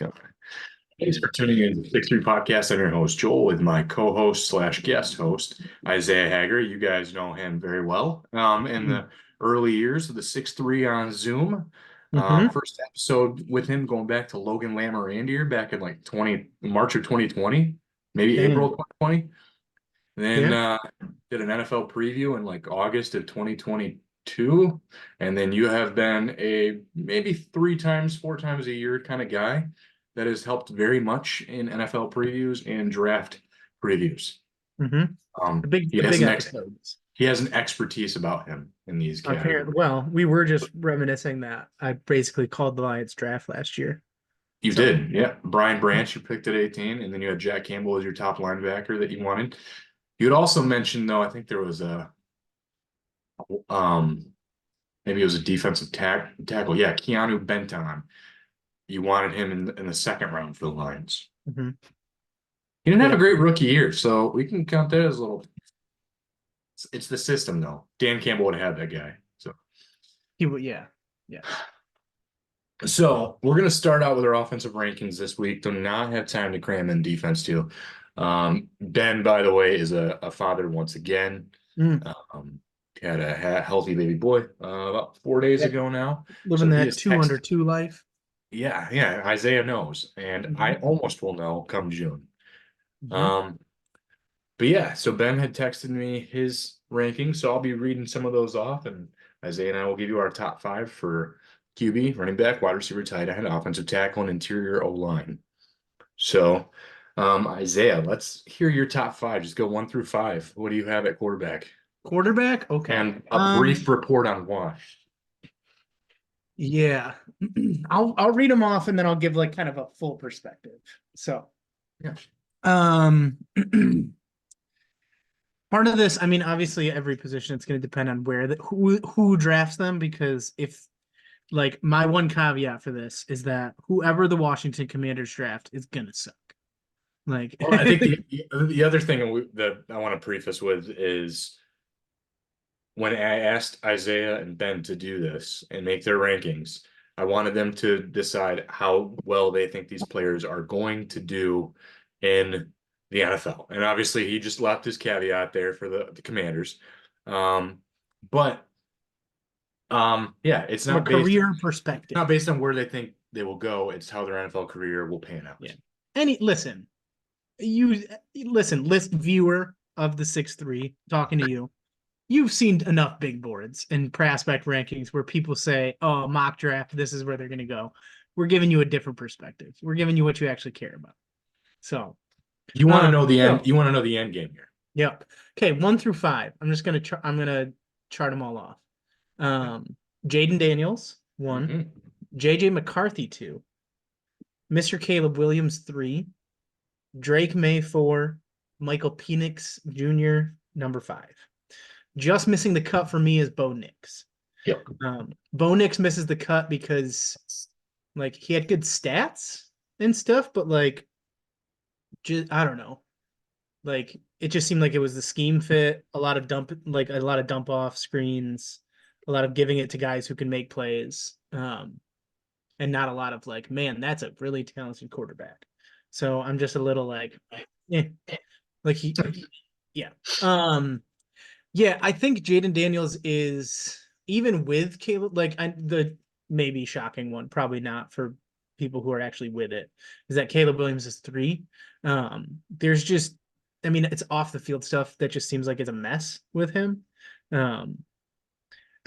Okay. Thanks for tuning in to the 6-3 Podcast. I'm your host, Joel, with my co-host slash guest host, Isaiah Hager. You guys know him very well. In the early years of the 6-3 on Zoom. Mm-hmm. First episode with him going back to Logan Lamorandier back in like March of 2020, maybe April Damn. of 2020. Then Yeah. did an NFL preview in like August of 2022. And then you have been a maybe 3 times, 4 times a year kind of guy that has helped very much in NFL previews and draft previews. Mm-hmm. Um, The big he the has big an ex episodes. he has an expertise about him in these Apparently, categories. well, we were just reminiscing that I basically called the Lions draft last year. You So did, yeah. Brian Branch, you picked at 18, and then you had Jack Campbell as your top linebacker that you wanted. You had also mentioned, though, I think there was a um maybe it was a defensive tackle. Yeah, Keanu Benton. You wanted him in the second round for the Lions. mhm. He didn't have a Yeah, great rookie year, so we can count that as a little. It's the system, though. Dan Campbell would have had that guy. he would. Yeah, yeah. So we're gonna start out with our offensive rankings this week. Do not have time to cram in defense too. Ben, by the way, is a father once again. Mm. Um, had a healthy baby boy about 4 days Yep. ago now. Living So he that is two under text. two life. Yeah. Isaiah knows, and I Mm-hmm. almost will know come June. Mm-hmm. Um, but yeah, so Ben had texted me his rankings, so I'll be reading some of those off, and Isaiah and I will give you our top 5 for QB, running back, wide receiver, tight end, offensive tackle, and interior O line. So, Isaiah, let's hear your top 5. Just go 1 through 5. What do you have at quarterback? Quarterback. Okay. And a brief report on why. Yeah. I'll read them off and then I'll give like kind of a full perspective. So, Yeah. um. Part of this, I mean, obviously every position it's going to depend on who drafts them, because if like my one caveat for this is that whoever the Washington Commanders draft is gonna suck. Like Well, I think the other thing that I want to preface with is when I asked Isaiah and Ben to do this and make their rankings, I wanted them to decide how well they think these players are going to do in the NFL. And obviously, he just left his caveat there for the Commanders. Um, but yeah, it's from a not based career perspective. not based on where they think they will go. It's how their NFL career will pan out. Yeah. Any listen, you listen, list viewer of the 6-3 talking to you. You've seen enough big boards and prospect rankings where people say, "Oh, mock draft, this is where they're going to go." We're giving you a different perspective. We're giving you what you actually care about. So, You want to know the so end. You want to know the end game here. yep. Okay, 1 through 5. I'm gonna chart them all off. Jaden Daniels 1, Mhm. JJ McCarthy 2, Mr. Caleb Williams 3, Drake May 4, Michael Penix Jr. number 5. Just missing the cut for me is Bo Nix. Yep. Bo Nix misses the cut because like he had good stats and stuff, but like just I don't know. Like it just seemed like it was the scheme fit, a lot of dump off screens, a lot of giving it to guys who can make plays, and not a lot of like, man, that's a really talented quarterback. So I'm just a little like, eh. Like yeah, yeah. I think Jaden Daniels is even with Caleb. Like the maybe shocking one, probably not for people who are actually with it, is that Caleb Williams is 3. There's just I mean, it's off the field stuff that just seems like it's a mess with him. Um,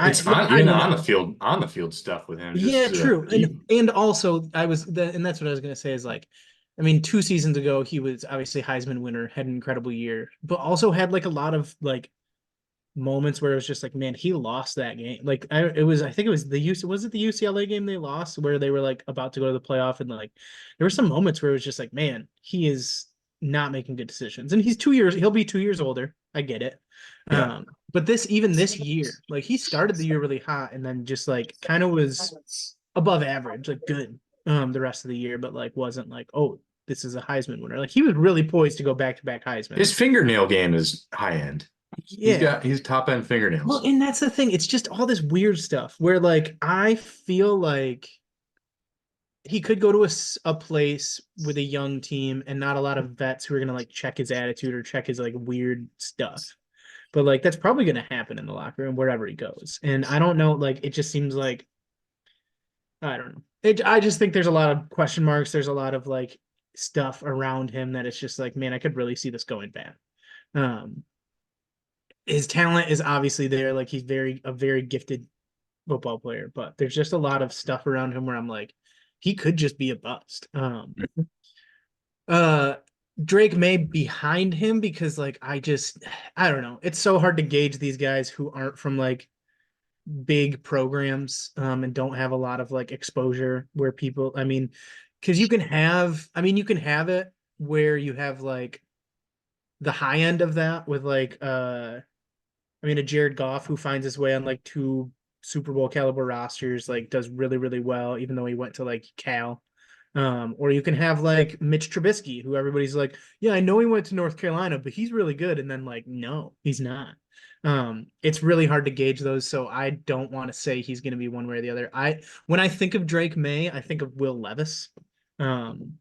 It's I even don't know. on the field stuff with him. Yeah, Just true. he And also and that's what I was gonna say is like, I mean, 2 seasons ago he was obviously Heisman winner, had an incredible year, but also had like a lot of like moments where it was just like, man, he lost that game. Like I think it was the UCLA game they lost where they were like about to go to the playoff, and like there were some moments where it was just like, man, he is not making good decisions. And he'll be 2 years older. I get it. yeah. But even this year, like he started the year really hot and then just like kind of was above average, like good the rest of the year, but like wasn't like, oh, this is a Heisman winner. Like he was really poised to go back to back His Heismans. fingernail game is high end. Yeah. He's top end Well, fingernails. and that's the thing. It's just all this weird stuff where like I feel like he could go to a place with a young team and not a lot of vets who are gonna like check his attitude or check his like weird stuff. But like that's probably gonna happen in the locker room wherever he goes. And I don't know, like it just seems like I don't know. I just think there's a lot of question marks. There's a lot of like stuff around him that it's just like, man, I could really see this going bad. Um, his talent is obviously there. Like he's a very gifted football player, but there's just a lot of stuff around him where I'm like, he could just be a bust. Uh, Drake May behind him because like I don't know. It's so hard to gauge these guys who aren't from like big programs and don't have a lot of like exposure where people I mean because you can have it where you have like the high end of that with like I mean a Jared Goff who finds his way on like two Super Bowl caliber rosters like does really really well even though he went to like Cal. Or you can have like Mitch Trubisky, who everybody's like, yeah, I know he went to North Carolina, but he's really good. And then like, no, he's not. It's really hard to gauge those, so I don't want to say he's going to be one way or the other. When I think of Drake May, I think of Will Levis, um,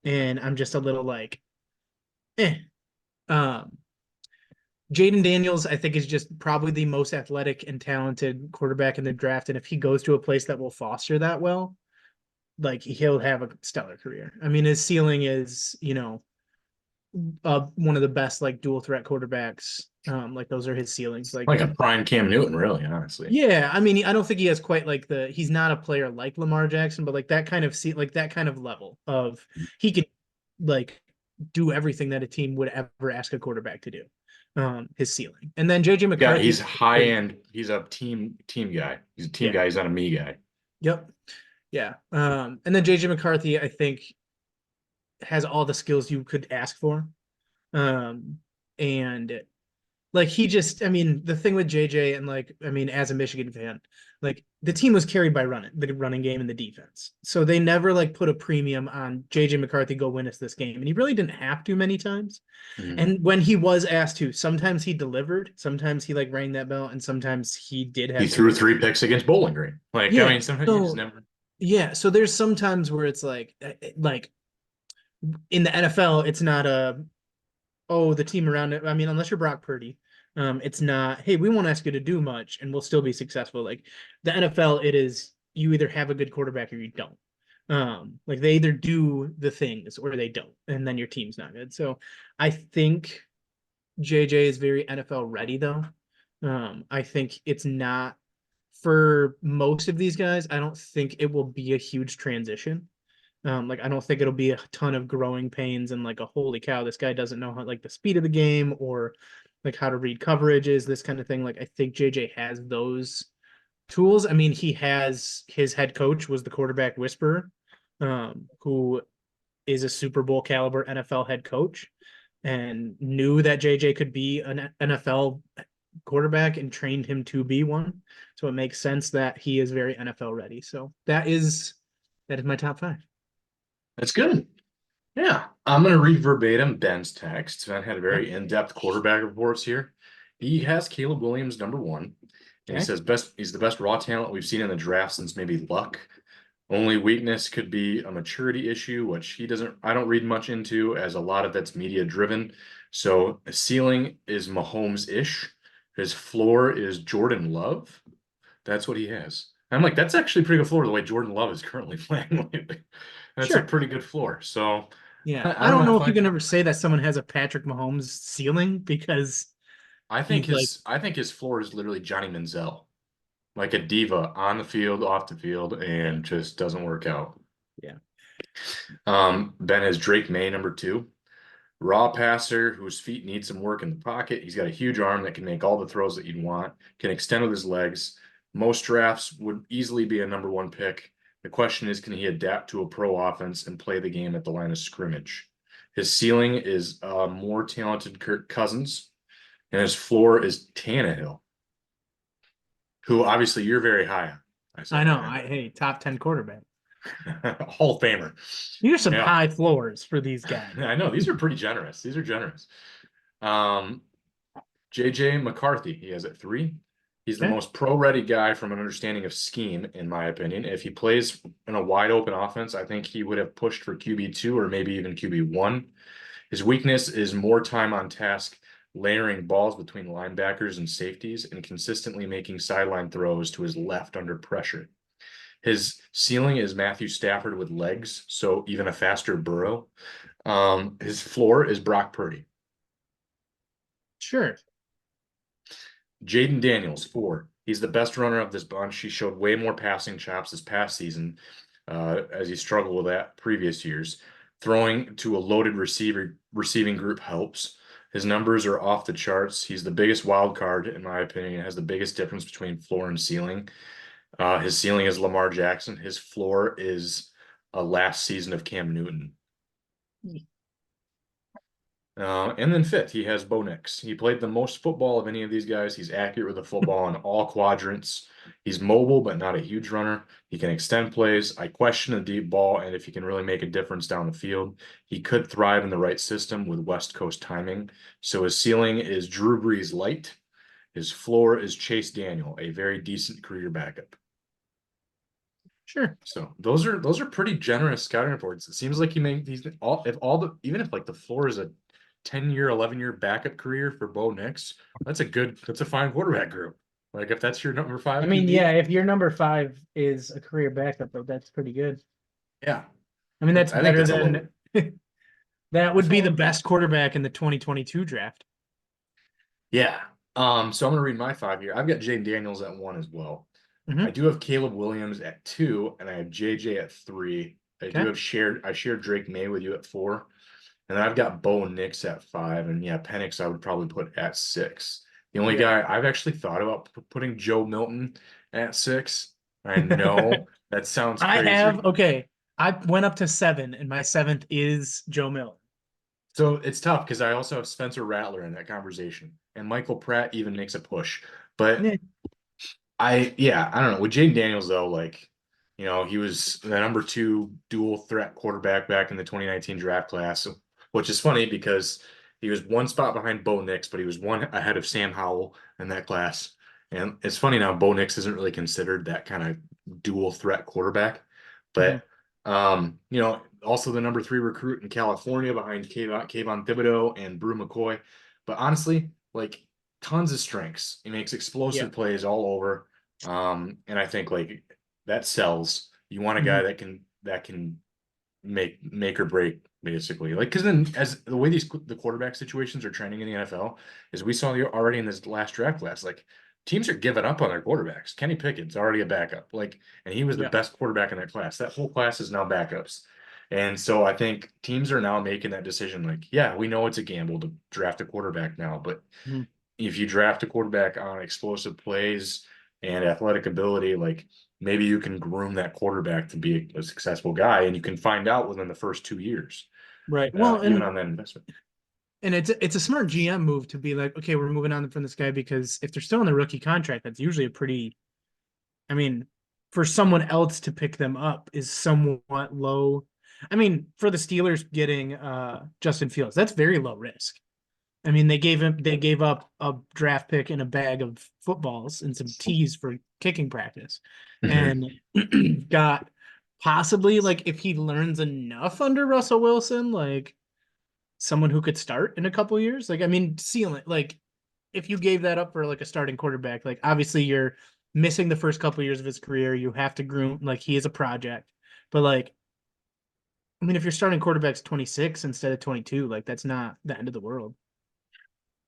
and I'm just a little like, eh. Um, Jaden Daniels, I think, is just probably the most athletic and talented quarterback in the draft, and if he goes to a place that will foster that well, like he'll have a stellar career. I mean, his ceiling is, one of the best like dual threat quarterbacks. Like those are his ceilings. Like, Like a prime Cam Newton, really, honestly. yeah, I mean, I don't think he has quite like he's not a player like Lamar Jackson, but like that kind of like that kind of level of he could like do everything that a team would ever ask a quarterback to do. His ceiling. And then JJ Yeah, McCarthy. he's high end. He's a team guy. He's a team Yeah. guy. He's not a me guy. Yep. Yeah. And then JJ McCarthy, I think, has all the skills you could ask for. Um, and like he just, I mean, the thing with JJ and like, I mean, as a Michigan fan, like the team was carried by the running game and the defense. So they never like put a premium on JJ McCarthy go win us this game. And he really didn't have to many times. Mhm. And when he was asked to, sometimes he delivered, sometimes he like rang that bell, and sometimes he did He have threw great. 3 picks against Bowling Green. Like, I Yeah. mean, sometimes you just So never. yeah. So there's sometimes where it's like in the NFL, it's not the team around it. I mean, unless you're Brock Purdy, it's not, hey, we won't ask you to do much and we'll still be successful. Like the NFL, it is you either have a good quarterback or you don't. Like they either do the things or they don't, and then your team's not good. So I think JJ is very NFL ready though. I think it's not for most of these guys, I don't think it will be a huge transition. Like I don't think it'll be a ton of growing pains and like a holy cow, this guy doesn't know how like the speed of the game or like how to read coverages, this kind of thing. Like I think JJ has those tools. I mean, he has his head coach was the quarterback whisperer, who is a Super Bowl caliber NFL head coach and knew that JJ could be an NFL quarterback and trained him to be one. So it makes sense that he is very NFL ready. So that is my top five. That's good. Yeah, I'm gonna read verbatim Ben's text. Ben had a Yep. very in-depth quarterback reports here. He has Caleb Williams number one, and he Okay. says he's the best raw talent we've seen in the draft since maybe Luck. Only weakness could be a maturity issue, which I don't read much into as a lot of that's media driven. So the ceiling is Mahomes-ish. His floor is Jordan Love. That's what he has. I'm like, that's actually a pretty good floor the way Jordan Love is currently playing lately. That's a Sure. pretty good floor. So Yeah. I I don't don't know know if if you I can ever say that someone has a Patrick Mahomes ceiling because he's like, I think his floor is literally Johnny Manziel. Like a diva on the field, off the field, yeah, and just doesn't work out. yeah. Ben has Drake May number two. Raw passer whose feet need some work in the pocket. He's got a huge arm that can make all the throws that you'd want, can extend with his legs. Most drafts would easily be a number one pick. The question is, can he adapt to a pro offense and play the game at the line of scrimmage? His ceiling is more talented Kirk Cousins, and his floor is Tannehill, who obviously you're very high on. I I saw know. that. Hey, top 10 quarterback. Hall of Famer. These are some Yeah. high floors for these guys. I know these are pretty generous. These are generous. Um, JJ McCarthy, he has at three. He's the Okay. most pro-ready guy from an understanding of scheme, in my opinion. If he plays in a wide open offense, I think he would have pushed for QB2 or maybe even QB1. His weakness is more time on task, layering balls between linebackers and safeties, and consistently making sideline throws to his left under pressure. His ceiling is Matthew Stafford with legs, so even a faster Burrow. His floor is Brock Purdy. Sure. Jaden Daniels, 4. He's the best runner of this bunch. He showed way more passing chops this past season, as he struggled with that previous years. Throwing to a loaded receiving group helps. His numbers are off the charts. He's the biggest wild card, in my opinion. It has the biggest difference between floor and ceiling. His ceiling is Lamar Jackson. His floor is a last season of Cam Newton. And then fifth, he has Bo Nix. He played the most football of any of these guys. He's accurate with the football in all quadrants. He's mobile, but not a huge runner. He can extend plays. I question a deep ball and if he can really make a difference down the field. He could thrive in the right system with West Coast timing. So his ceiling is Drew Brees light. His floor is Chase Daniel, a very decent career backup. Sure. So those are pretty generous scouting reports. It seems like he's all if all the even if like the floor is a 10-year, 11-year backup career for Bo Nix, that's a fine quarterback group. Like if that's your number I five mean, QB, yeah, if your number 5 is a career backup, though, that's pretty good. yeah, I mean, that's I think better that's a than little. that would That's a be the little. best quarterback in the 2022 draft. Yeah. So I'm gonna read my 5 here. I've got Jaden Daniels at 1 as well. I Hmm. do have Caleb Williams at 2, and I have JJ at 3. Okay. I shared Drake May with you at 4. And then I've got Bo Nix at 5, and yeah, Penix I would probably put at 6. The only Yeah. guy I've actually thought about putting Joe Milton at 6. I know that sounds I have crazy. okay. I went up to 7, and my seventh is Joe Milton. So it's tough because I also have Spencer Rattler in that conversation, and Michael Pratt even makes a push. But Yeah. yeah, I don't know. With Jaden Daniels though, like, he was the number 2 dual threat quarterback back in the 2019 draft class, which is funny because he was one spot behind Bo Nix, but he was one ahead of Sam Howell in that class. And it's funny now, Bo Nix isn't really considered that kind of dual threat quarterback. Mhm. But also the number 3 recruit in California behind Kayvon Thibodeau and Brew McCoy. But honestly, like tons of strengths. He makes Yeah. explosive plays all over. And I think like that sells. You want a guy Mhm. that can make or break basically. Like because then as the way the quarterback situations are trending in the NFL is we saw already in this last draft class, like teams are giving up on their quarterbacks. Kenny Pickett's already a backup. Like, and he was the Yeah. best quarterback in that class. That whole class is now backups. And so I think teams are now making that decision like, yeah, we know it's a gamble to draft a quarterback now, but Mhm. if you draft a quarterback on explosive plays and athletic ability, like maybe you can groom that quarterback to be a successful guy, and you can find out within the first 2 years, Right. Well, even and on that investment. it's a smart GM move to be like, okay, we're moving on from this guy because if they're still in the rookie contract, that's usually a pretty, I mean, for someone else to pick them up is somewhat low. I mean, for the Steelers getting Justin Fields, that's very low risk. I mean, they gave up a draft pick and a bag of footballs and some tees for kicking practice, Mhm. and got possibly like if he learns enough under Russell Wilson, like someone who could start in a couple years. Like, I mean, ceiling like if you gave that up for like a starting quarterback, like obviously you're missing the first couple years of his career. You have to groom like he is a project, but like I mean, if your starting quarterback's 26 instead of 22, like that's not the end of the world.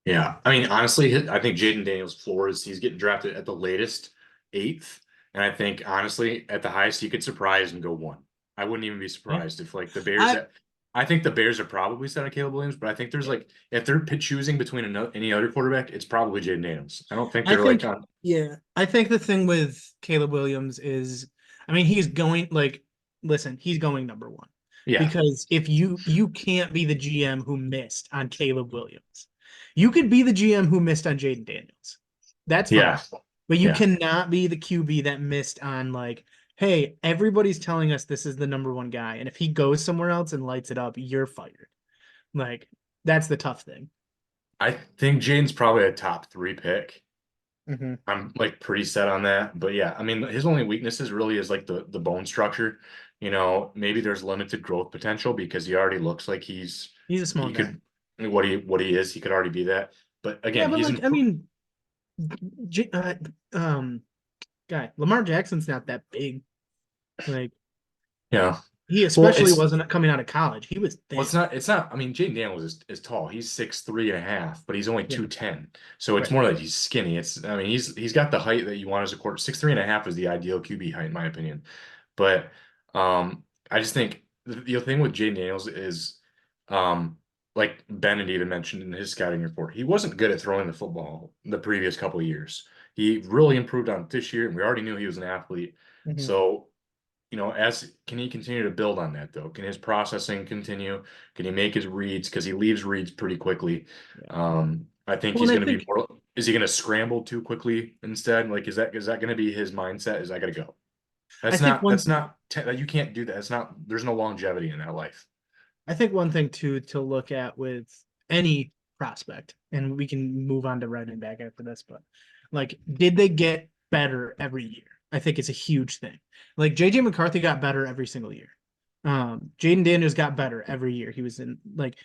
Yeah, I mean, honestly, I think Jaden Daniels' floor is he's getting drafted at the latest 8th, and I think honestly, at the highest, he could surprise and go 1. I wouldn't even be Yeah, surprised if like the Bears. I I think the Bears are probably set on Caleb Williams, but I think there's like if they're choosing between any other quarterback, it's probably Jaden Daniels. I don't think I they're like think, on. yeah, I think the thing with Caleb Williams is, I mean, he's going like, listen, he's going number 1 Yeah, because if you can't be the GM who missed on Caleb Williams, you could be the GM who missed on Jaden Daniels. That's fine, yeah, but you yeah. cannot be the QB that missed on like, hey, everybody's telling us this is the number 1 guy, and if he goes somewhere else and lights it up, you're fired. Like, that's the tough thing. I think Jaden's probably a top 3 pick. Hmm. I'm like pretty set on that. But yeah, I mean, his only weaknesses really is like the bone structure. Maybe there's limited growth potential because he already looks like He's a small he guy. could what he is, he could already be that. But Yeah, again, but he's like I improved. mean, J guy Lamar Jackson's not that big. Like Yeah. he Well, especially wasn't coming out of college. He was well, thin. it's not, I mean, Jaden Daniels is tall. He's 6'3.5", but he's only Yeah, 210. So it's right. more like he's skinny. I mean, he's got the height that you want as a quarter. 6'3.5" is the ideal QB height, in my opinion. But I just think the thing with Jaden Daniels is, um, like Ben had even mentioned in his scouting report, he wasn't good at throwing the football the previous couple of years. He really improved on it this year, and we already knew he was an athlete. Hmm. So as can he continue to build on that though? Can his processing continue? Can he make his reads? Because he leaves reads pretty quickly. Yeah. I think Well, he's and I going to be think more. Is he going to scramble too quickly instead? Like, is that going to be his mindset? Is I got to go? I That's think not. one That's not. You can't do that. It's not. There's no longevity in that life. I think one thing too to look at with any prospect, and we can move on to running back after this, but like, did they get better every year? I think it's a huge thing. Like JJ McCarthy got better every single year. Jaden Daniels got better every year. He was in like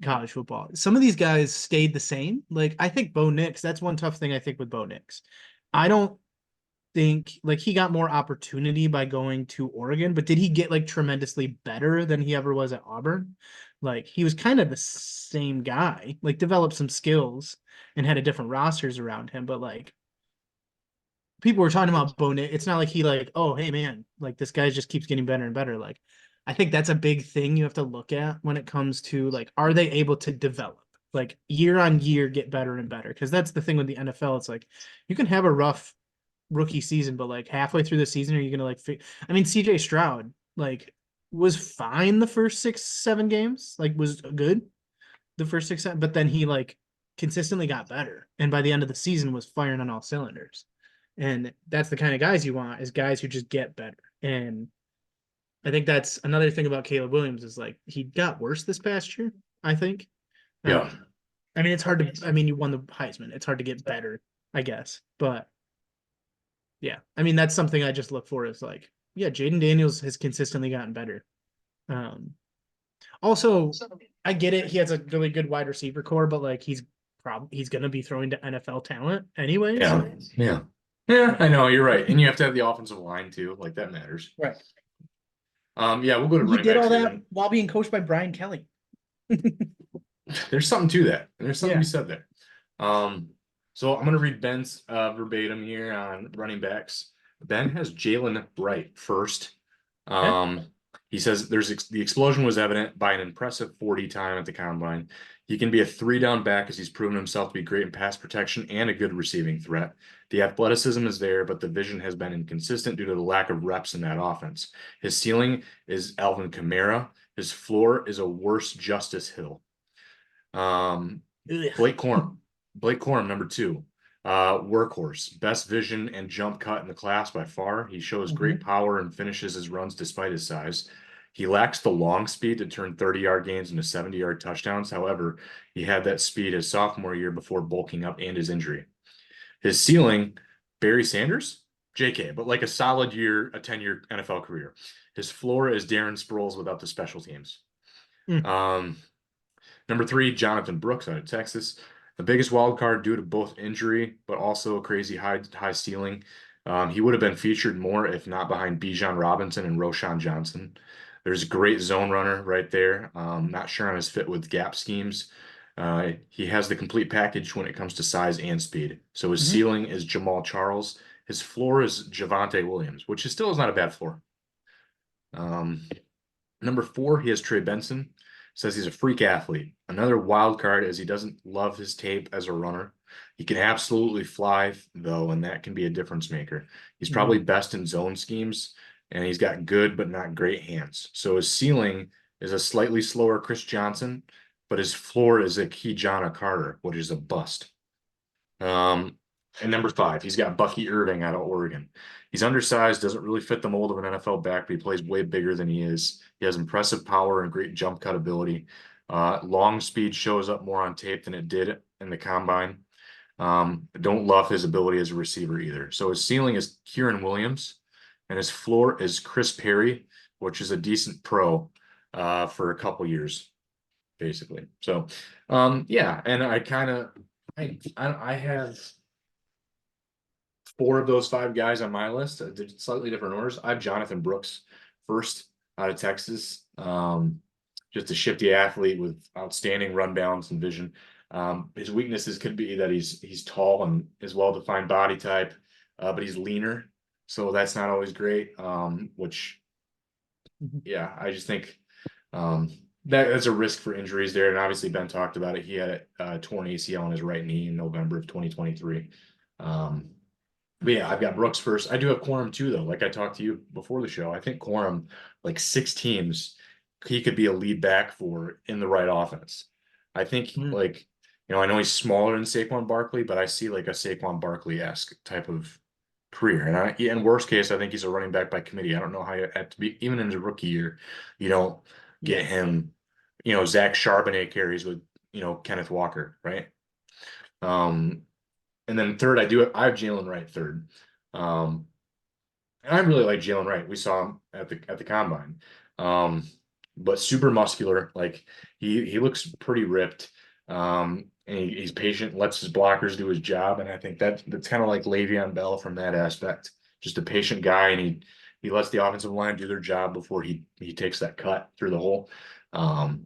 college football. Some of these guys stayed the same. Like I think Bo Nix, that's one tough thing I think with Bo Nix. I don't think like he got more opportunity by going to Oregon, but did he get like tremendously better than he ever was at Auburn? Like he was kind of the same guy, like developed some skills and had a different rosters around him, but like people were talking about Bo Nix. It's not like he like, oh hey man, like this guy just keeps getting better and better. Like I think that's a big thing you have to look at when it comes to like, are they able to develop? Like year on year get better and better. Because that's the thing with the NFL. It's like you can have a rough rookie season, but like halfway through the season, are you gonna like? I mean, CJ Stroud like was fine the first 6, 7 games, like was good the first 6, 7, but then he like consistently got better, and by the end of the season was firing on all cylinders. And that's the kind of guys you want is guys who just get better. And I think that's another thing about Caleb Williams is like he got worse this past year. I think. Yeah. Um, I mean, it's hard to. I mean, you won the Heisman. It's hard to get better, I guess. But yeah, I mean that's something I just look for is like, yeah, Jaden Daniels has consistently gotten better. Um, also, I get it. He has a really good wide receiver core, but like he's gonna be throwing to NFL talent anyways. Yeah. Yeah. Yeah. Like, I know you're right, and you have to have the offensive line too. Like that matters. right. Yeah, we'll go to He running did backs all here that then. while being coached by Brian Kelly. There's something to that. There's something to Yeah. be said there. Um, so I'm gonna read Ben's verbatim here on running backs. Ben has Jalen Wright first. Okay. Um, he says the explosion was evident by an impressive 40 time at the combine. He can be a 3 down back as he's proven himself to be great in pass protection and a good receiving threat. The athleticism is there, but the vision has been inconsistent due to the lack of reps in that offense. His ceiling is Alvin Kamara. His floor is a worse Justice Hill. Um, Ugh. Blake Corum, Blake Corum, number 2, workhorse, best vision and jump cut in the class by far. He shows great Mhm. power and finishes his runs despite his size. He lacks the long speed to turn 30-yard gains into 70-yard touchdowns. However, he had that speed his sophomore year before bulking up and his injury. His ceiling, Barry Sanders, JK, but like a solid year, a 10-year NFL career. His floor is Darren Sproles without the special teams. Mm. Um, Number 3, Jonathan Brooks out of Texas. The biggest wild card due to both injury, but also a crazy high ceiling. He would have been featured more if not behind Bijan Robinson and Roshan Johnson. There's a great zone runner right there. Not sure on his fit with gap schemes. He has the complete package when it comes to size and speed. So his Mhm. ceiling is Jamal Charles. His floor is Javante Williams, which is still is not a bad floor. Um, Number 4, he has Trey Benson. Says he's a freak athlete. Another wild card as he doesn't love his tape as a runner. He can absolutely fly, though, and that can be a difference maker. He's Mhm. probably best in zone schemes, and he's got good but not great hands. So his ceiling is a slightly slower Chris Johnson, but his floor is a Keyjana Carter, which is a bust. Um, and number 5, he's got Bucky Irving out of Oregon. He's undersized, doesn't really fit the mold of an NFL back, but he plays way bigger than he is. He has impressive power and great jump cut ability. Long speed shows up more on tape than it did in the combine. Don't love his ability as a receiver either. So his ceiling is Kieran Williams, and his floor is Chris Perry, which is a decent pro for a couple years, basically. So yeah, and I kind of I have four of those five guys on my list. They're slightly different orders. I have Jonathan Brooks first out of Texas. Just a shifty athlete with outstanding run balance and vision. His weaknesses could be that he's tall and is well-defined body type, but he's leaner, so that's not always great. Which, Mhm. yeah, I just think that's a risk for injuries there. And obviously, Ben talked about it. He had a torn ACL on his right knee in November of 2023. But yeah, I've got Brooks first. I do have Quorum too, though. Like I talked to you before the show, I think Quorum, like 6 teams, he could be a lead back for in the right offense. I think Mm. like, I know he's smaller than Saquon Barkley, but I see like a Saquon Barkley-esque type of career. And in worst case, I think he's a running back by committee. I don't know how you have to be, even in his rookie year, you don't get Yeah. him, Zach Charbonnet carries with, Kenneth Walker, right? Um, and then third, I have Jalen Wright third. Um, and I really like Jalen Wright. We saw him at the combine. Um, but super muscular. Like he looks pretty ripped. And he's patient, lets his blockers do his job. And I think that's kind of like Le'Veon Bell from that aspect. Just a patient guy, and he lets the offensive line do their job before he takes that cut through the hole. Um,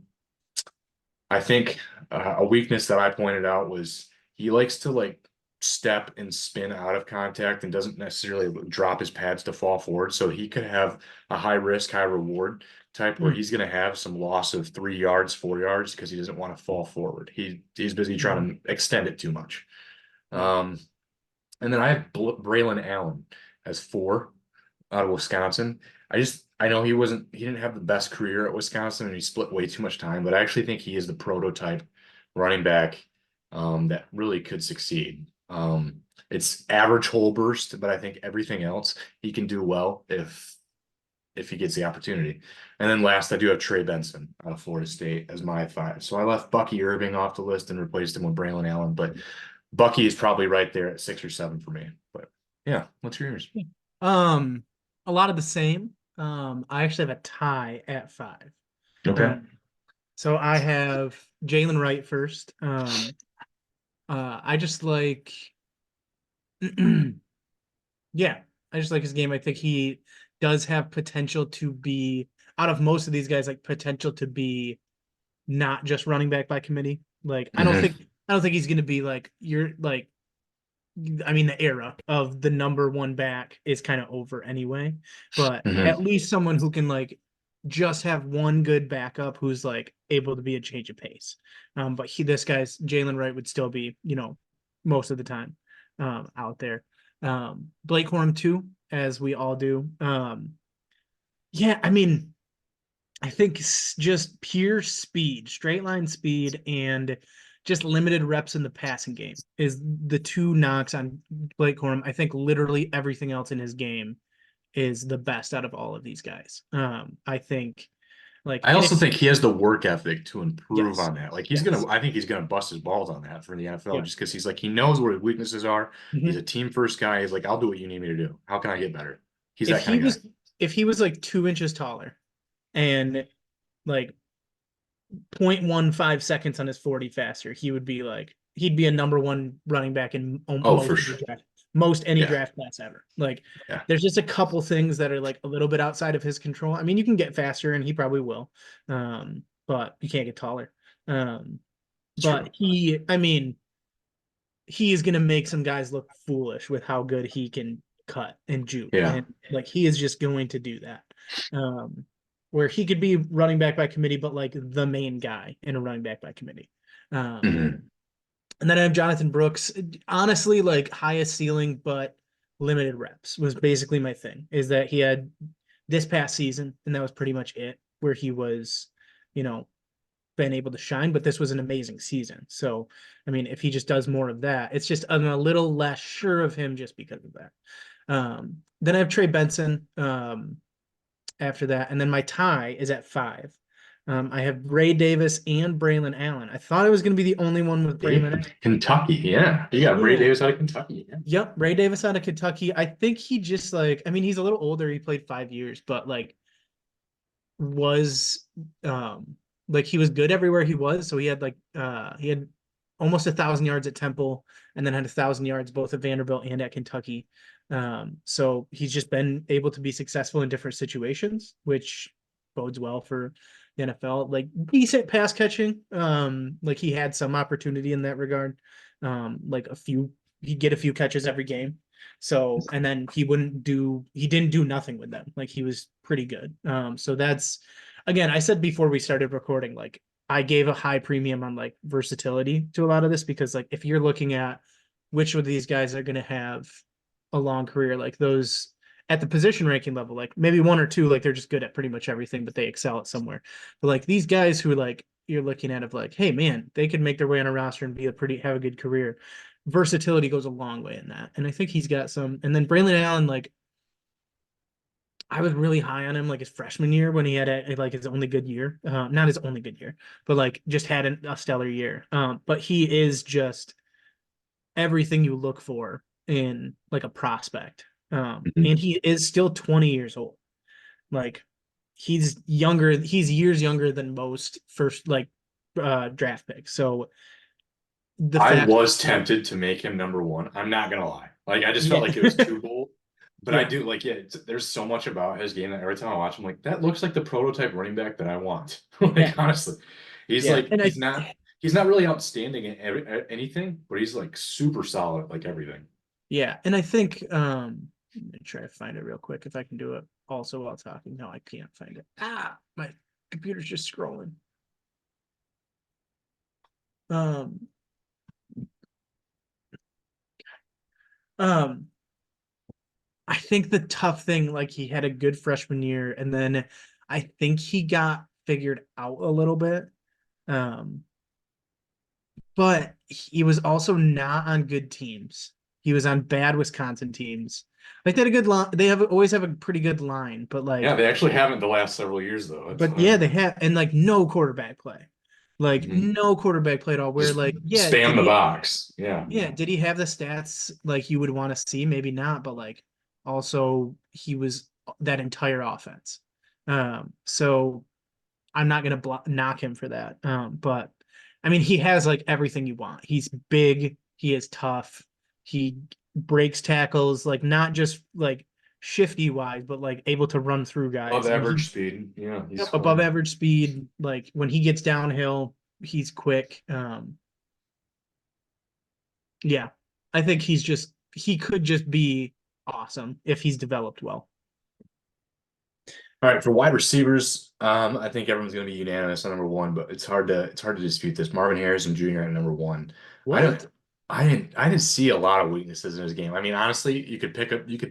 I think a weakness that I pointed out was he likes to like step and spin out of contact and doesn't necessarily drop his pads to fall forward. So he could have a high risk, high reward type where Mm. he's going to have some loss of 3 yards, 4 yards because he doesn't want to fall forward. He's busy Mhm. trying to extend it too much. Yeah. Um, and then I have Braylon Allen as four out of Wisconsin. I know he didn't have the best career at Wisconsin and he split way too much time, but I actually think he is the prototype running back that really could succeed. It's average hole burst, but I think everything else he can do well if he gets the opportunity. And then last, I do have Trey Benson out of Florida State as my five. So I left Bucky Irving off the list and replaced him with Braylon Allen, but Bucky is probably right there at 6 or 7 for me. But yeah, what's yours? Yeah. Um, a lot of the same. I actually have a tie at 5. Okay. Um, so I have Jalen Wright first. I just like, yeah, I just like his game. I think he does have potential to be out of most of these guys, like potential to be not just running back by committee. Like Hmm. I don't think he's going to be like you're like I mean, the era of the number one back is kind of over anyway, but at Hmm. least someone who can like just have one good backup who's like able to be a change of pace. But this guy's Jalen Wright would still be, most of the time out there. Blake Corum too, as we all do. Yeah, I mean, I think just pure speed, straight line speed, and just limited reps in the passing game is the two knocks on Blake Corum. I think literally everything else in his game is the best out of all of these guys. I think like, I and also if think he has the work ethic to improve yes, on that. Like yes, I think he's gonna bust his balls on that for the NFL yeah. just because he's like he knows where his weaknesses are. He's a Mhm. team first guy. He's like, I'll do what you need me to do. How can I get better? He's If that he kind of guy. was if he was like 2 inches taller and like 0.15 seconds on his 40 faster, he would be like he'd be a number one running back in Oh, for sure. most any Yeah. draft class ever. Like Yeah. there's just a couple things that are like a little bit outside of his control. I mean, you can get faster and he probably will. But you can't get taller. Um, It's true. but I mean, he is gonna make some guys look foolish with how good he can cut and juke. Yeah. And like he is just going to do that. Um, where he could be running back by committee, but like the main guy in a running back by committee. Um, Hmm. and then I have Jonathan Brooks. Honestly, like highest ceiling, but limited reps was basically my thing. Is that he had this past season, and that was pretty much it, where he was, you know, been able to shine. But this was an amazing season. So, I mean, if he just does more of that, it's just I'm a little less sure of him just because of that. Then I have Trey Benson after that, and then my tie is at 5. I have Ray Davis and Braylon Allen. I thought I was going to be the only one with Braylon. Kentucky, yeah. You got Ray Yeah. Davis out of Kentucky. Yeah. Yep. Ray Davis out of Kentucky. I think he just like, I mean, he's a little older. He played 5 years, but was um like he was good everywhere he was. So he had almost 1,000 yards at Temple and then had 1,000 yards both at Vanderbilt and at Kentucky. So he's just been able to be successful in different situations, which bodes well for the NFL. Like decent pass catching. Like he had some opportunity in that regard. Like he'd get a few catches every game. So, and then he didn't do nothing with them. Like he was pretty good. So that's, again, I said before we started recording, like I gave a high premium on like versatility to a lot of this because like if you're looking at which of these guys are going to have a long career, like those at the position ranking level, like maybe one or two, like they're just good at pretty much everything, but they excel at somewhere. But like these guys who like you're looking at of like, hey man, they could make their way on a roster and have a good career. Versatility goes a long way in that. And I think he's got some. And then Braylon Allen, like I was really high on him like his freshman year when he had like his only good year. Not his only good year, but like just had a stellar year. But he is just everything you look for in like a prospect. And Mhm. he is still 20 years old. Like he's years younger than most first draft picks. So the I fact, was tempted to make him number one. I'm not gonna lie. Like I just felt yeah, like it was too bold. But I yeah, do like, yeah, there's so much about his game that every time I watch him, like that looks like the prototype running back that I want. yeah, Like honestly, he's yeah. like And he's not really outstanding at anything, but he's like super solid at like everything. I think let me try to find it real quick if I can do it also while talking. No, I can't find it. My computer's just scrolling. Um, um, I think the tough thing, like he had a good freshman year, and then I think he got figured out a little bit. Um, but he was also not on good teams. He was on bad Wisconsin teams. Like they had a good line. They have always have a pretty good line, but Yeah, like, they actually haven't the last several years though. That's but yeah, what they have and like no quarterback play, like Mhm. no quarterback play at all. Where Just like, yeah, spam the box. Yeah. did he have the stats like you would want to see? Maybe not, but like also he was that entire offense. So I'm not gonna knock him for that. But I mean, he has like everything you want. He's big. He is tough. He breaks tackles, like not just like shifty wise, but like able to run through Above guys. And average he speed. Yeah, he's above fun. average speed. Like when he gets downhill, he's quick. Yeah, I think he could just be awesome if he's developed well. All right, for wide receivers, I think everyone's going to be unanimous on number one, but it's hard to dispute this. Marvin Harrison Jr. at number one. I What? don't I didn't see a lot of weaknesses in his game. I mean, honestly, you could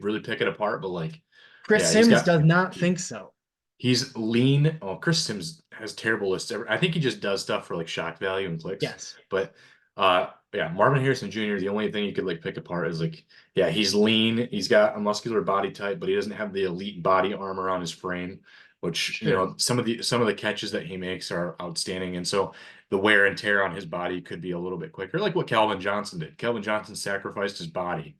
really pick it apart, but like, Chris yeah, Sims does not think so. he's lean. Oh, Chris Sims has terrible lists. I think he just does stuff for like shock value and clicks. Yes. But yeah, Marvin Harrison Jr., the only thing you could like pick apart is like, yeah, he's lean. He's got a muscular body type, but he doesn't have the elite body armor on his frame, which, Sure. some of the catches that he makes are outstanding. And so the wear and tear on his body could be a little bit quicker, like what Calvin Johnson did. Calvin Johnson sacrificed his body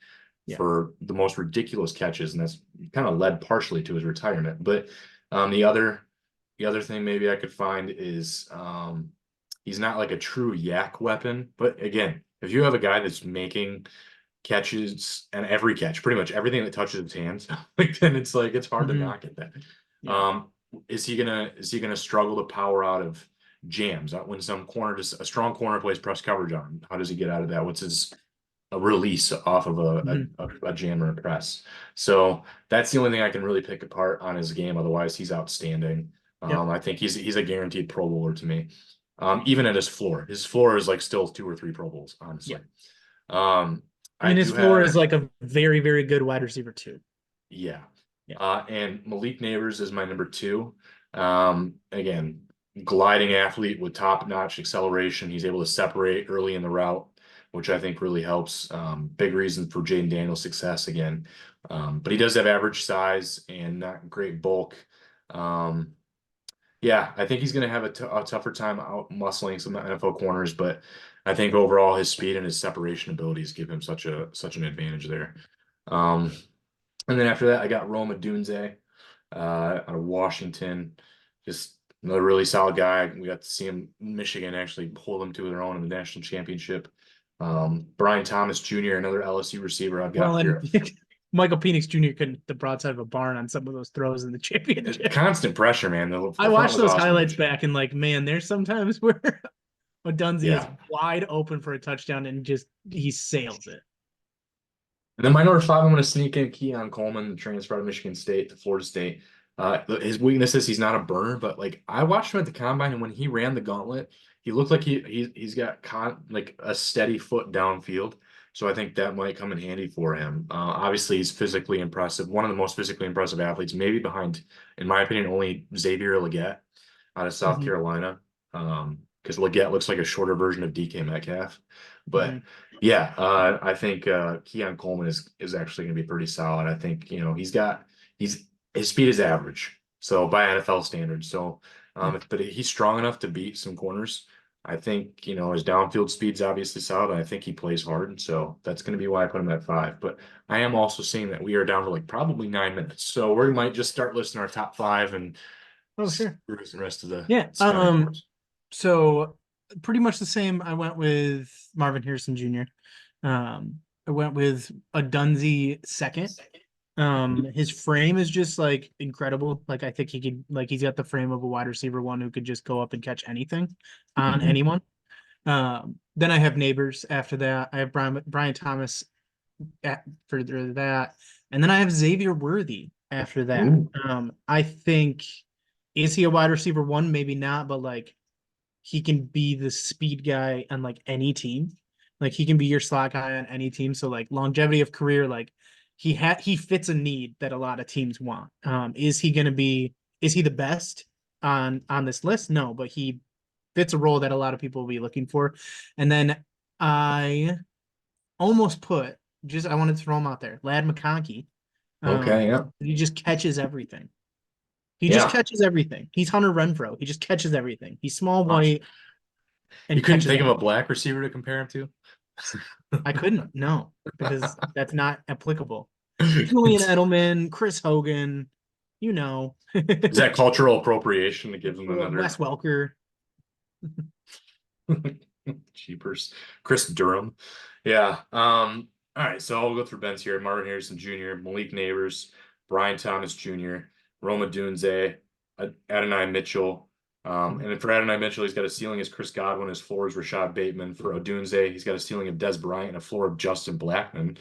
Yeah. for the most ridiculous catches, and that's kind of led partially to his retirement. But the other thing maybe I could find is he's not like a true yak weapon. But again, if you have a guy that's making catches and every catch, pretty much everything that touches his hands, like then it's like it's hard to Hmm. knock at that. Yeah. Um, is he gonna struggle to power out of jams? When a strong corner plays press coverage on him, how does he get out of that? What's his a release off of Hmm. a jam or a press. So that's the only thing I can really pick apart on his game. Otherwise, he's outstanding. Yep. I think he's a guaranteed Pro Bowler to me. Even at his floor. His floor is like still 2 or 3 Pro Bowls, Yeah. honestly. Um, I I mean, do his floor is have, like a very, very good wide receiver too. yeah. Yeah. And Malik Neighbors is my number two. Again, gliding athlete with top-notch acceleration. He's able to separate early in the route, which I think really helps. Big reason for Jaden Daniels' success again. But he does have average size and not great bulk. Um, Yeah, I think he's going to have a tougher time out muscling some NFL corners, but I think overall his speed and his separation abilities give him such an advantage there. Um, and then after that, I got Roma Dunze out of Washington. Just another really solid guy. We got to see him in Michigan actually hold them to their own in the national championship. Brian Thomas Jr., another LSU receiver I've Well, got and here. Michael Penix Jr. couldn't the broadside of a barn on some of those throws in the championship. Constant pressure, man. I The front watched was those awesome in highlights Michigan. back and like, man, there's sometimes where Odunze is Yeah. wide open for a touchdown and just he sails it. And then my number five, I'm going to sneak in Keon Coleman, the transfer out of Michigan State to Florida State. His weakness is he's not a burner, but like I watched him at the combine, and when he ran the gauntlet, he looked like he's got like a steady foot downfield. So I think that might come in handy for him. Obviously, he's physically impressive, one of the most physically impressive athletes, maybe behind, in my opinion, only Xavier Legette out of South Mhm, Carolina. Because Legette looks like a shorter version of DK Metcalf, but. mhm. Yeah, I think Keon Coleman is actually going to be pretty solid. I think he's his speed is average, so by NFL standards. So, Yeah. but he's strong enough to beat some corners. I think his downfield speed's obviously solid, and I think he plays hard, and so that's going to be why I put him at five. But I am also seeing that we are down to like probably 9 minutes, so we might just start listing our top five and Oh, sure. screw the rest of the Yeah. scouting reports. So pretty much the same. I went with Marvin Harrison Jr. I went with a Dunzy second. His frame is just like incredible. Like I think he could like he's got the frame of a wide receiver one who could just go up and catch anything on Mhm. anyone. Then I have Neighbors after that. I have Brian Thomas after that, and then I have Xavier Worthy after that. Ooh, I think is he a wide receiver one? Maybe not, but like he can be the speed guy on like any team. Like he can be your slot guy on any team. So like longevity of career, like he fits a need that a lot of teams want. Is he the best on this list? No, but he fits a role that a lot of people will be looking for. And then I almost put just I wanted to throw him out there. Lad McConkey. okay, yeah, He just catches everything. He just yeah. catches everything. He's Hunter Renfro. He just catches everything. He's small, Gosh. white, You and couldn't catches think of a everything. black receiver to compare him to? I couldn't, no, because that's not applicable. Julian Edelman, Chris Hogan, you know, Is that cultural appropriation to give them Wes another Welker. cheapers? Chris Durham. Yeah. All right, so I'll go through Ben's here. Marvin Harrison Jr., Malik Neighbors, Brian Thomas Jr., Roma Dunze, Adonai Mitchell. And then for Adonai Mitchell, he's got a ceiling as Chris Godwin, his floor is Rashad Bateman. For Odunze, he's got a ceiling of Des Bryant and a floor of Justin Blackman.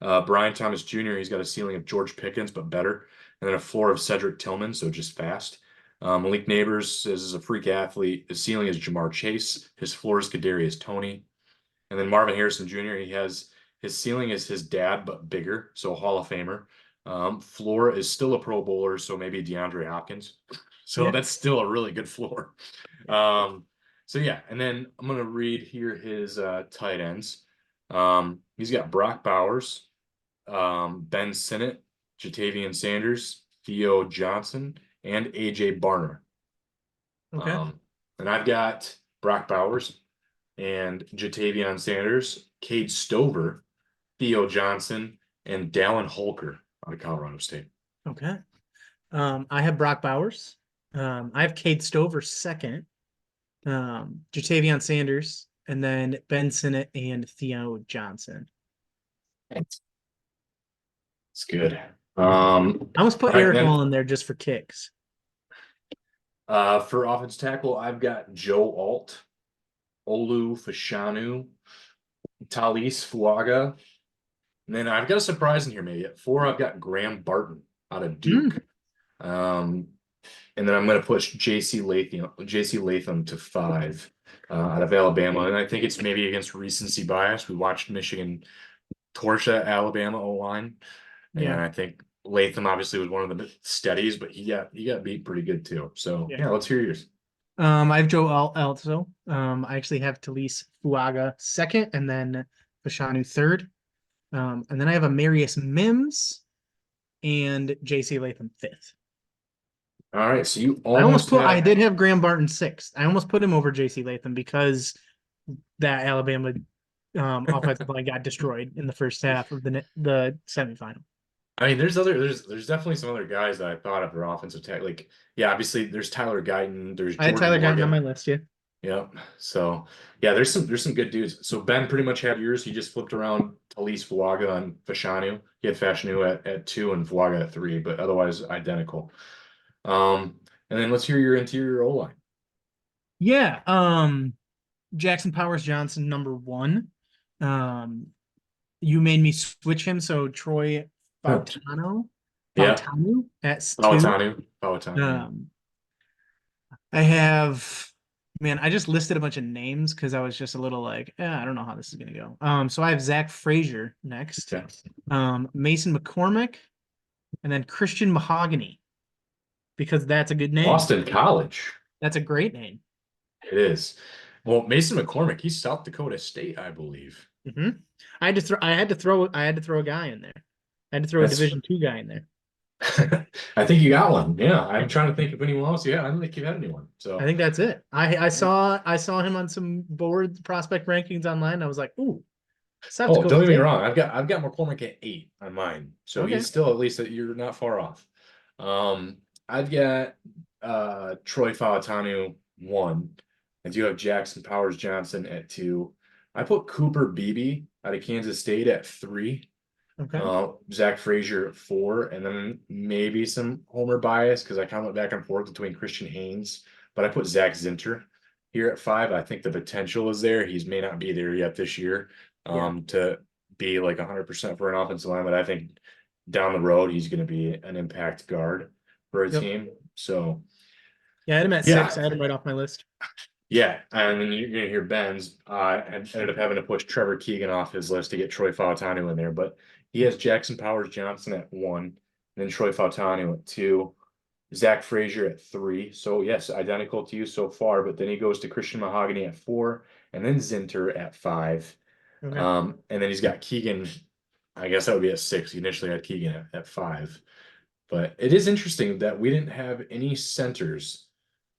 Brian Thomas Jr., he's got a ceiling of George Pickens, but better. And then a floor of Cedric Tillman, so just fast. Malik Neighbors is a freak athlete. His ceiling is Jamar Chase. His floor is Kadarius Toney. And then Marvin Harrison Jr., he has his ceiling is his dad, but bigger, so Hall of Famer. Floor is still a Pro Bowler, so maybe DeAndre Hopkins. So Yeah. that's still a really good floor. Um, so yeah, and then I'm gonna read here his tight ends. He's got Brock Bowers, Ben Sinnott, Jatavian Sanders, Theo Johnson, and AJ Barner. Okay. Um, and I've got Brock Bowers and Jatavian Sanders, Cade Stover, Theo Johnson, and Dallin Holker out of Colorado State. Okay. I have Brock Bowers. I have Cade Stover second. Jatavion Sanders, and then Ben Sinnott and Theo Johnson. It's good. I almost All put right, Eric then All in there just for kicks. for offense tackle, I've got Joe Alt, Olu Fashanu, Talis Fuaga, and then I've got a surprise in here maybe. At four, I've got Graham Barton out of Mm, Duke. Um, and then I'm going to push JC Latham to five out of Alabama. And I think it's maybe against recency bias. We watched Michigan torch that Alabama O line, yeah, and I think Latham obviously was one of the steadies, but he got beat pretty good too. So yeah. yeah, let's hear yours. I have Joe also. I actually have Talise Fuaga second, and then Fashanu third. And then I have a Marius Mims and JC Latham fifth. All right, so you I almost almost put I had. did have Graham Barton sixth. I almost put him over JC Latham because that Alabama offensive line got destroyed in the first half of the semifinal. I mean, there's definitely some other guys that I thought of for offensive tech. Like, yeah, obviously there's Tyler Guyton, there's I had Jordan Tyler Guyton on my Morgan. list, yeah. Yep. So yeah, there's some good dudes. So Ben pretty much had yours. He just flipped around Talise Fuaga and Fashanu. He had Fashanu at two and Fuaga at three, but otherwise identical. And then let's hear your interior O line. Yeah. Jackson Powers Johnson, number one. Um, you made me switch him, so Troy Fautano, Yeah, Fautanu at two. Powatanu, yeah. Um, I have, man, I just listed a bunch of names because I was just a little like, I don't know how this is gonna go. So I have Zach Frazier next, Yeah. Mason McCormick, and then Christian Mahogany because that's a good name. Boston College. That's a great name. It is. Well, Mason McCormick, he's South Dakota State, I believe. Hmm. I had to throw a guy in there. I had to throw a That's Division two guy in there. I think you got one. Yeah. I'm trying to think of anyone else. Yeah, I don't think you've had anyone. I So think that's it. I saw him on some board prospect rankings online. I was like, ooh, South oh, Dakota don't get me State. wrong. I've got McCormick at 8 on mine. So Okay. he's still at least you're not far off. I've got Troy Falatanu 1. I do have Jackson Powers Johnson at 2. I put Cooper Beebe out of Kansas State at 3. Okay. Zach Frazier at 4, and then maybe some homer bias because I kind of went back and forth between Christian Haynes, but I put Zach Zinter here at 5. I think the potential is there. He's may not be there yet this year, Yeah. to be like 100% for an offensive line, but I think down the road he's going to be an impact guard for a Yep. team. So Yeah, I had him at yeah, 6. I had him right off my list. yeah, and then you're gonna hear Ben's. Ended up having to push Trevor Keegan off his list to get Troy Fautanu in there, but he has Jackson Powers Johnson at 1, then Troy Fautanu at 2, Zach Frazier at 3. So yes, identical to you so far. But then he goes to Christian Mahogany at 4, and then Zinter at 5. Okay. And then he's got Keegan. I guess that would be at 6. He initially had Keegan at 5. But it is interesting that we didn't have any centers.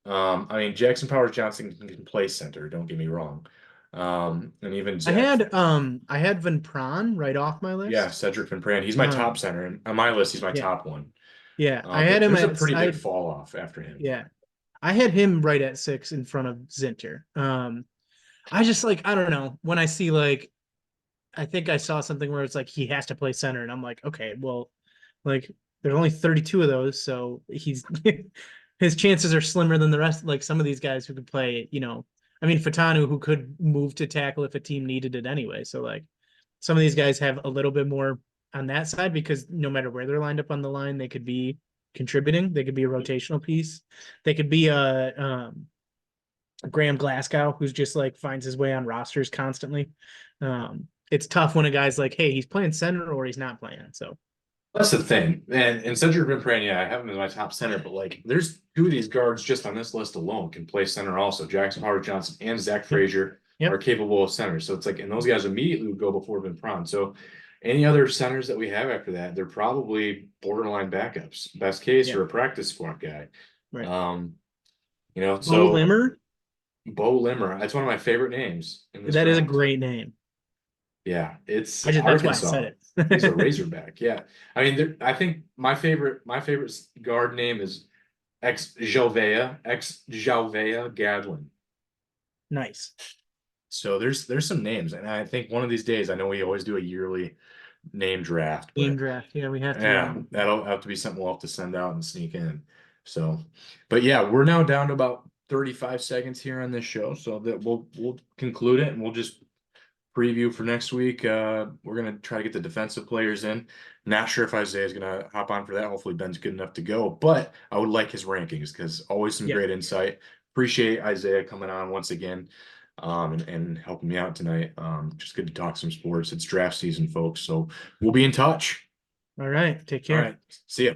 I mean, Jackson Powers Johnson can play center, don't get me wrong. And even Zach, I had Van Pran right off my yeah, list. Cedric Van Pran, he's my top Um, center. And on my list, he's my yeah. top one. Yeah. I had But him there's a at pretty big I fall off after him. yeah. I had him right at 6 in front of Zinter. I just like I don't know when I see like I think I saw something where it's like he has to play center, and I'm like, okay, well, like there's only 32 of those, so he's his chances are slimmer than the rest. Like some of these guys who could play, I mean, Fatanu who could move to tackle if a team needed it anyway. So like some of these guys have a little bit more on that side because no matter where they're lined up on the line, they could be contributing. They could be a rotational piece. They could be a Graham Glasgow who's just like finds his way on rosters constantly. It's tough when a guy's like, hey, he's playing center or he's not playing. So That's the thing. And Cedric Van Pran, yeah, I have him as my top center, but like there's two of these guards just on this list alone can play center also. Jackson Howard Johnson and Zach yep, Frazier are yep, capable of center. So it's like, and those guys immediately would go before Van Pran. So any other centers that we have after that, they're probably borderline backups. Best case yeah, or a practice squad guy. right. Um, Bo so Limmer, Bo Limmer, that's one of my favorite names in this that is a draft. great name. Yeah, it's That's why I said Arkansas. He's a it. Razorback. Yeah, I mean, I think my favorite guard name is ex Jalvea Gadlin. Nice So there's some names, and I think one of these days, I know we always do a yearly name draft, game but draft. Yeah, we have to do yeah, one. that'll have to be something we'll have to send out and sneak in. So, but yeah, we're now down to about 35 seconds here on this show, so that we'll conclude it and we'll just preview for next week. We're gonna try to get the defensive players in. Not sure if Isaiah's gonna hop on for that. Hopefully Ben's good enough to go, but I would like his rankings because always some Yeah. great insight. Appreciate Isaiah coming on once again, and helping me out tonight. Just good to talk some sports. It's draft season, folks. So we'll be in touch. All right. Take All care. right. See ya.